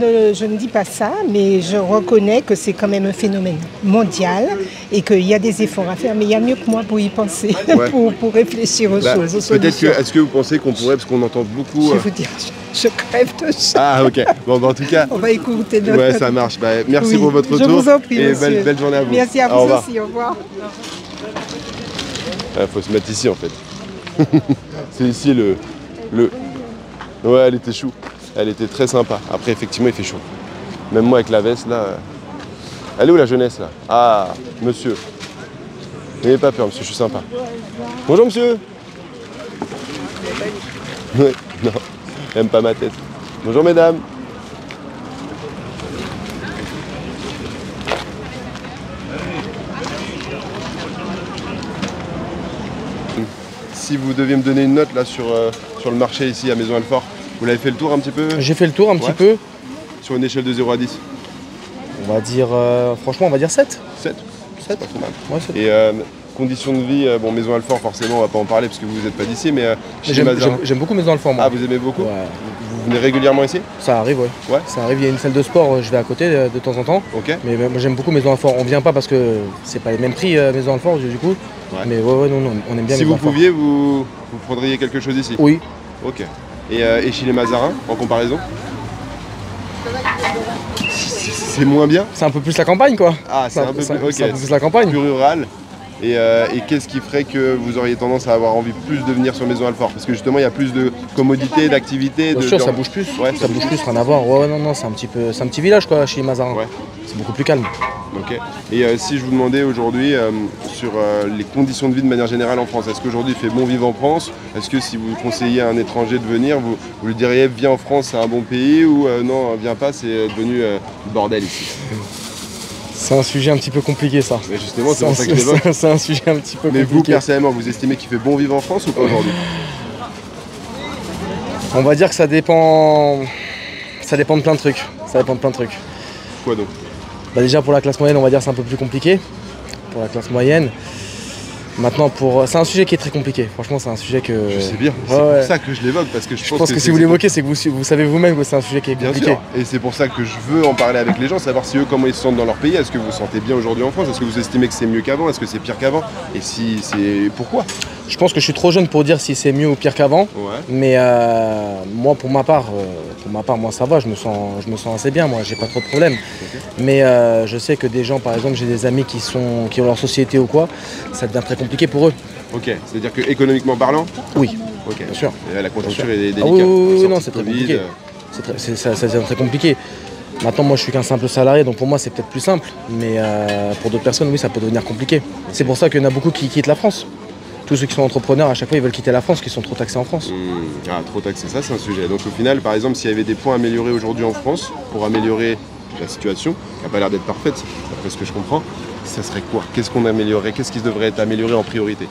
ne dis pas ça, mais je reconnais que c'est quand même un phénomène mondial et qu'il y a des efforts à faire, mais il y a mieux que moi pour y penser, pour réfléchir aux choses. Peut-être est-ce que vous pensez qu'on pourrait, parce qu'on entend beaucoup... Je vais vous dire, je crève de ça. Ah ok, bon en tout cas... On va écouter notre... Ouais, ça marche. Merci pour votre retour. Je vous en prie, et monsieur. Belle journée à vous. Merci à vous aussi, au revoir. Il faut se mettre ici en fait. C'est ici le... Ouais, elle était chou. Elle était très sympa. Après, effectivement, il fait chaud. Même moi, avec la veste, là... Elle est où, la jeunesse, là? Ah, monsieur. N'ayez pas peur, monsieur, je suis sympa. Bonjour, monsieur. Ouais, non, même pas ma tête. Bonjour mesdames. Si vous deviez me donner une note là sur le marché ici à Maison Alfort, vous l'avez fait le tour un petit peu? J'ai fait le tour un petit peu. Sur une échelle de 0 à 10? On va dire, franchement, on va dire 7. 7? 7. Pas trop mal. Ouais, 7. Et conditions de vie, bon, Maison Alfort, forcément, on va pas en parler parce que vous n'êtes pas d'ici, mais j'aime beaucoup Maison Alfort, moi. Ah, vous aimez beaucoup? Ouais. Vous venez régulièrement ici? Ça arrive, ouais. Ça arrive, il y a une salle de sport, je vais à côté de temps en temps. Ok. Mais moi, j'aime beaucoup Maison Alfort. On vient pas parce que c'est pas les mêmes prix, Maison Alfort, du coup. Ouais. Mais ouais, non, on aime bien si Maison vous Alfort. pouviez, vous prendriez quelque chose ici? Oui. Ok. Et chez les Mazarins, en comparaison? C'est moins bien? C'est un peu plus la campagne, quoi. Ah, c'est un peu plus la campagne. Plus rural. Et qu'est-ce qui ferait que vous auriez tendance à avoir envie plus de venir sur Maison Alfort? Parce que justement, il y a plus de commodité, d'activité. Bien sûr, ça bouge plus. Ouais, ça bouge plus, rien à voir. Ouais, non, c'est un petit village, quoi, chez les Mazarins. Ouais. C'est beaucoup plus calme. Ok. Et si je vous demandais aujourd'hui sur les conditions de vie de manière générale en France, est-ce qu'aujourd'hui il fait bon vivre en France? Est-ce que si vous conseillez à un étranger de venir, vous lui diriez viens en France, c'est un bon pays, ou non, viens pas, c'est devenu le bordel ici? C'est un sujet un petit peu compliqué, ça. Mais justement, c'est pour ça que je l'évoque. C'est un sujet un petit peu compliqué. Mais vous, personnellement, vous estimez qu'il fait bon vivre en France ou pas aujourd'hui? On va dire que ça dépend de plein de trucs. Ça dépend de plein de trucs. Quoi donc? Bah déjà pour la classe moyenne, on va dire que c'est un peu plus compliqué. Pour la classe moyenne. Maintenant, c'est un sujet qui est très compliqué. Franchement, c'est un sujet que... Je sais bien, c'est pour ça que je l'évoque, parce que je pense que si vous l'évoquez, c'est que vous savez vous-même que c'est un sujet qui est compliqué. Bien sûr, et c'est pour ça que je veux en parler avec les gens, savoir si eux, comment ils se sentent dans leur pays. Est-ce que vous vous sentez bien aujourd'hui en France? Est-ce que vous estimez que c'est mieux qu'avant? Est-ce que c'est pire qu'avant? Et si c'est... Pourquoi? Je pense que je suis trop jeune pour dire si c'est mieux ou pire qu'avant. Ouais. Mais moi, pour ma part, moi ça va, je me sens assez bien, moi, j'ai pas trop de problèmes. Okay. Mais je sais que des gens, par exemple, j'ai des amis qui ont leur société ou quoi, ça devient très compliqué pour eux. Ok, c'est-à-dire que économiquement parlant? Oui, ok, bien sûr. Et la conjoncture est délicate. Ah oui, non, c'est très compliqué. Ça devient très compliqué. Maintenant, moi, je suis qu'un simple salarié, donc pour moi, c'est peut-être plus simple. Mais pour d'autres personnes, oui, ça peut devenir compliqué. C'est pour ça qu'il y en a beaucoup qui quittent la France. Tous ceux qui sont entrepreneurs, à chaque fois, ils veulent quitter la France, qui sont trop taxés en France. Ah, trop taxés, ça, c'est un sujet. Donc au final, par exemple, s'il y avait des points à améliorer aujourd'hui en France, pour améliorer la situation, qui n'a pas l'air d'être parfaite, d'après ce que je comprends, ça serait quoi? Qu'est-ce qu'on améliorerait? Qu'est-ce qui devrait être amélioré en priorité?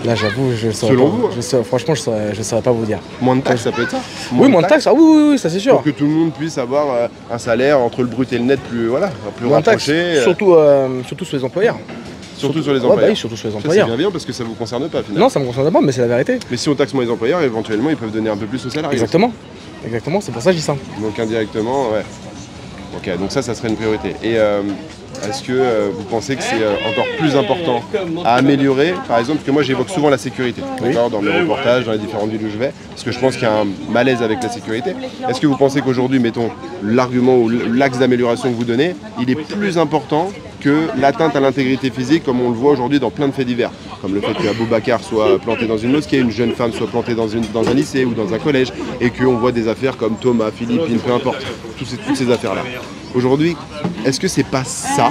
Là, j'avoue, Selon vous, franchement, je saurais pas vous dire. Moins de taxes, ça peut être ça? Oui, moins de taxes, ah oui, ça c'est sûr. Pour que tout le monde puisse avoir un salaire entre le brut et le net plus rapproché. Surtout sur les employeurs. Surtout sur les employeurs. Oui, surtout sur les employeurs. C'est bien parce que ça vous concerne pas finalement. Non, ça me concerne pas, mais c'est la vérité. Mais si on taxe moins les employeurs, éventuellement, ils peuvent donner un peu plus aux salariés. Exactement. Exactement, c'est pour ça que je dis ça. Donc indirectement, ouais. Ok, donc ça serait une priorité. Et est-ce que vous pensez que c'est encore plus important à améliorer? Par exemple, parce que moi j'évoque souvent la sécurité, d'accord, dans mes reportages, dans les différentes villes où je vais, parce que je pense qu'il y a un malaise avec la sécurité. Est-ce que vous pensez qu'aujourd'hui, mettons, l'argument ou l'axe d'amélioration que vous donnez, il est plus important que l'atteinte à l'intégrité physique, comme on le voit aujourd'hui dans plein de faits divers, comme le fait que Aboubacar soit planté dans une mosquée, une jeune femme soit plantée dans un lycée ou dans un collège, et qu'on voit des affaires comme Thomas, Philippine, peu importe, toutes ces affaires-là. Aujourd'hui, est-ce que c'est pas ça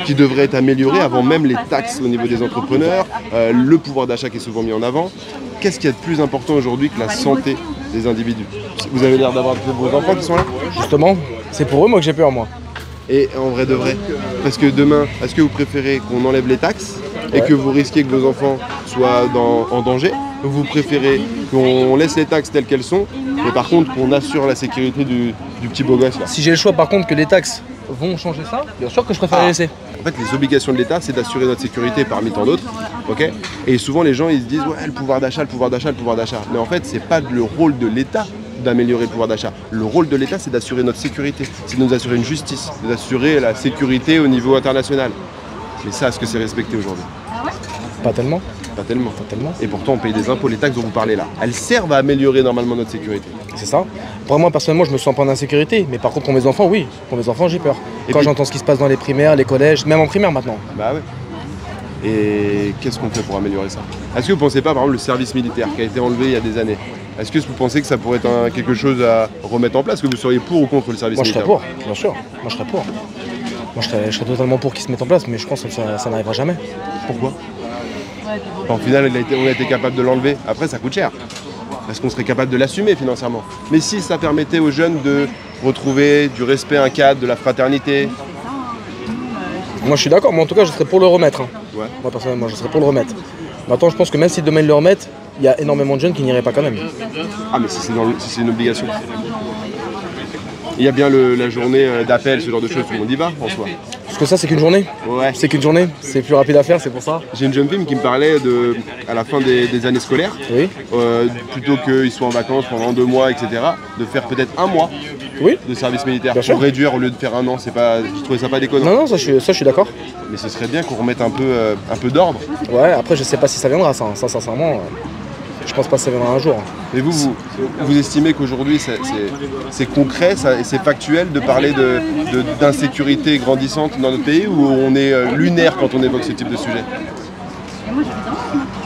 qui devrait être amélioré avant même les taxes au niveau des entrepreneurs, le pouvoir d'achat qui est souvent mis en avant? Qu'est-ce qu'il y a de plus important aujourd'hui que la santé des individus? Vous avez l'air d'avoir vos enfants qui sont là? Justement, c'est pour eux moi que j'ai peur, moi. Et en vrai de vrai, parce que demain, est-ce que vous préférez qu'on enlève les taxes et que vous risquiez que vos enfants soient en danger, ou vous préférez qu'on laisse les taxes telles qu'elles sont, mais par contre qu'on assure la sécurité du petit beau gosse là? Si j'ai le choix par contre que les taxes vont changer ça, bien sûr que je préfère les laisser. En fait, les obligations de l'État, c'est d'assurer notre sécurité parmi tant d'autres, ok? Et souvent les gens ils se disent ouais, le pouvoir d'achat, le pouvoir d'achat, le pouvoir d'achat. Mais en fait, c'est pas le rôle de l'État d'améliorer le pouvoir d'achat. Le rôle de l'État, c'est d'assurer notre sécurité, c'est de nous assurer une justice, d'assurer la sécurité au niveau international. Mais ça, est-ce que c'est respecté aujourd'hui? Pas tellement. Pas tellement. Pas tellement. Et pourtant, on paye des impôts, les taxes dont vous parlez là. Elles servent à améliorer normalement notre sécurité. C'est ça. Pour moi, personnellement, je me sens pas en insécurité. Mais par contre, pour mes enfants, oui. Pour mes enfants, j'ai peur. Et quand j'entends ce qui se passe dans les primaires, les collèges, même en primaire maintenant. Bah ouais. Et qu'est-ce qu'on fait pour améliorer ça? Est-ce que vous ne pensez pas, par exemple, le service militaire qui a été enlevé il y a des années? Est-ce que vous pensez que ça pourrait être quelque chose à remettre en place? Est-ce que vous seriez pour ou contre le service militaire? Moi, je serais pour, bien sûr. Moi, je serais pour. Moi, je serais totalement pour qu'il se mette en place, mais je pense que ça n'arrivera jamais. Pourquoi? Enfin, au final, on a été capable de l'enlever. Après, ça coûte cher. Est-ce qu'on serait capable de l'assumer financièrement? Mais si ça permettait aux jeunes de retrouver du respect, un cadre, de la fraternité. Moi je suis d'accord, mais en tout cas je serais pour le remettre. Hein. Ouais. Moi personnellement je serais pour le remettre. Maintenant je pense que même si demain ils le remettent, il y a énormément de jeunes qui n'iraient pas quand même. Ah mais si c'est une obligation. Il y a bien la journée d'appel, ce genre de choses, tout le monde y va en soi. Parce que ça c'est qu'une journée. Ouais. C'est qu'une journée, c'est plus rapide à faire, c'est pour ça. J'ai une jeune fille qui me parlait à la fin des années scolaires, oui. Plutôt qu'ils soient en vacances pendant 2 mois, etc., de faire peut-être 1 mois de service militaire. Bien sûr. Pour réduire au lieu de faire 1 an, je trouvais ça pas déconnant. Non, ça je suis d'accord. Mais ce serait bien qu'on remette un peu d'ordre. Ouais, après je sais pas si ça viendra ça sincèrement. Je pense pas que ça viendra un jour. Mais vous estimez qu'aujourd'hui c'est concret, c'est factuel de parler d'insécurité grandissante dans notre pays, ou on est lunaire quand on évoque ce type de sujet?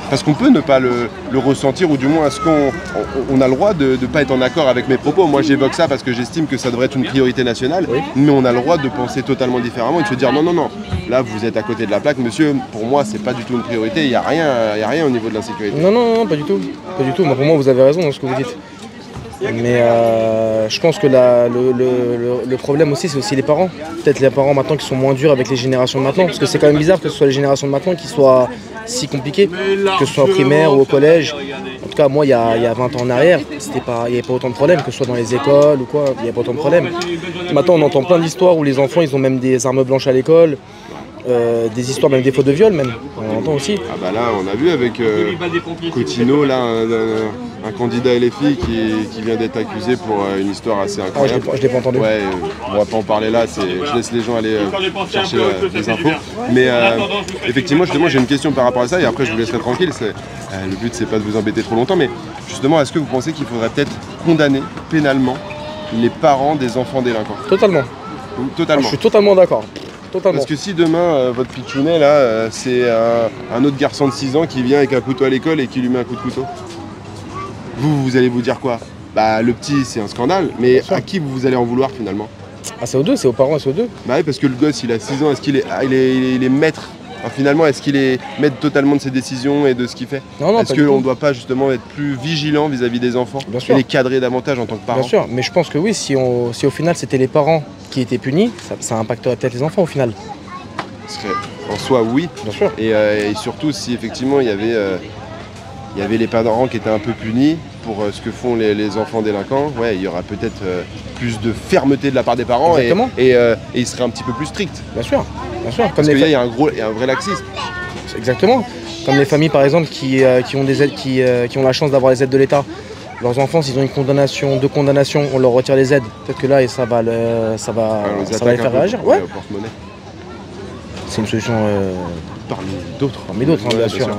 Parce qu'on peut ne pas le ressentir, ou du moins est-ce qu'on a le droit de ne pas être en accord avec mes propos? Moi j'évoque ça parce que j'estime que ça devrait être une priorité nationale, oui. Mais on a le droit de penser totalement différemment et de se dire non, là vous êtes à côté de la plaque, monsieur, pour moi c'est pas du tout une priorité, il n'y a rien au niveau de l'insécurité. Non, pas du tout. Moi, pour moi vous avez raison dans ce que vous dites. Mais je pense que le problème aussi, c'est aussi les parents. Peut-être les parents maintenant qui sont moins durs avec les générations de maintenant, parce que c'est quand même bizarre que ce soit les générations de maintenant qui soient si compliquées, que ce soit au primaire ou au collège. En tout cas, moi, il y a 20 ans en arrière, il n'y avait pas autant de problèmes, que ce soit dans les écoles ou quoi, il n'y avait pas autant de problèmes. Maintenant, on entend plein d'histoires où les enfants, ils ont même des armes blanches à l'école. Des histoires, même des fautes de viol, même. On entend aussi. Ah bah là, on a vu avec Cotino, là, un candidat LFI qui vient d'être accusé pour une histoire assez incroyable. Je l'ai pas entendu. Ouais, on va pas en parler là, je laisse les gens aller chercher les infos. Mais effectivement, justement, j'ai une question par rapport à ça, et après je vous laisserai tranquille. Le but, c'est pas de vous embêter trop longtemps, mais justement, est-ce que vous pensez qu'il faudrait peut-être condamner pénalement les parents des enfants délinquants? Totalement. Totalement. Je suis totalement d'accord. Totalement. Parce que si demain, votre pitchounet, là, c'est un autre garçon de 6 ans qui vient avec un couteau à l'école et qui lui met un coup de couteau, vous allez vous dire quoi? Bah, le petit, c'est un scandale, mais à qui vous allez en vouloir finalement? Ah, c'est aux deux, c'est aux parents et c'est aux deux. Bah oui, parce que le gosse, il a 6 ans, est-ce qu'il est maître? Enfin, finalement, est-ce qu'il est maître totalement de ses décisions et de ce qu'il fait? Non, est-ce qu'on ne doit pas justement être plus vigilant vis-à-vis des enfants? Bien sûr. Et les cadrer davantage en tant que parents? Bien sûr, mais je pense que oui, si au final c'était les parents qui étaient punis, ça impacterait peut-être les enfants au final. En soi, oui. Bien sûr. Et surtout, si effectivement il y avait les parents qui étaient un peu punis pour ce que font les enfants délinquants, ouais, il y aura peut-être plus de fermeté de la part des parents. Exactement. Et ils seraient un petit peu plus stricts. Bien sûr. Parce qu'il y a un vrai laxisme. Exactement. Comme les familles par exemple qui ont des aides, qui ont la chance d'avoir les aides de l'État. Leurs enfants, s'ils ont une condamnation, 2 condamnations, on leur retire les aides. Peut-être que là, et ça va les faire réagir. Ouais. C'est une solution parmi d'autres. Bien sûr.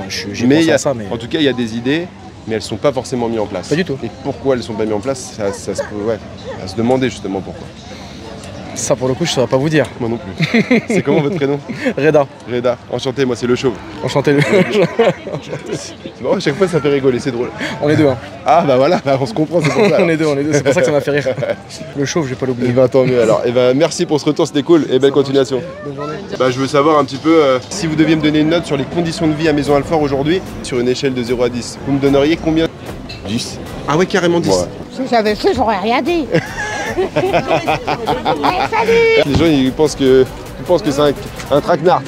Mais en tout cas, il y a des idées, mais elles ne sont pas forcément mises en place. Pas du tout. Et pourquoi elles ne sont pas mises en place, ça se peut à se demander justement pourquoi. Ça, pour le coup, je ne saurais pas vous dire. Moi non plus. C'est comment votre prénom? Reda. Reda. Enchanté, moi c'est le chauve. Enchanté. C'est marrant, à chaque fois ça fait rigoler, c'est drôle. On est deux. Hein. Ah bah voilà, on se comprend, c'est pour ça. on est deux, c'est pour ça que ça m'a fait rire. Le chauve, je vais pas l'oublier. Et ben tant mieux alors. Et ben merci pour ce retour, c'était cool et belle continuation. Bonne journée. Bah je veux savoir un petit peu si vous deviez me donner une note sur les conditions de vie à Maison Alfort aujourd'hui, sur une échelle de 0 à 10. Vous me donneriez combien? 10. Ah ouais, carrément 10. Ouais. Si j'avais su, j'aurais rien dit. Les gens ils pensent que c'est un traquenard.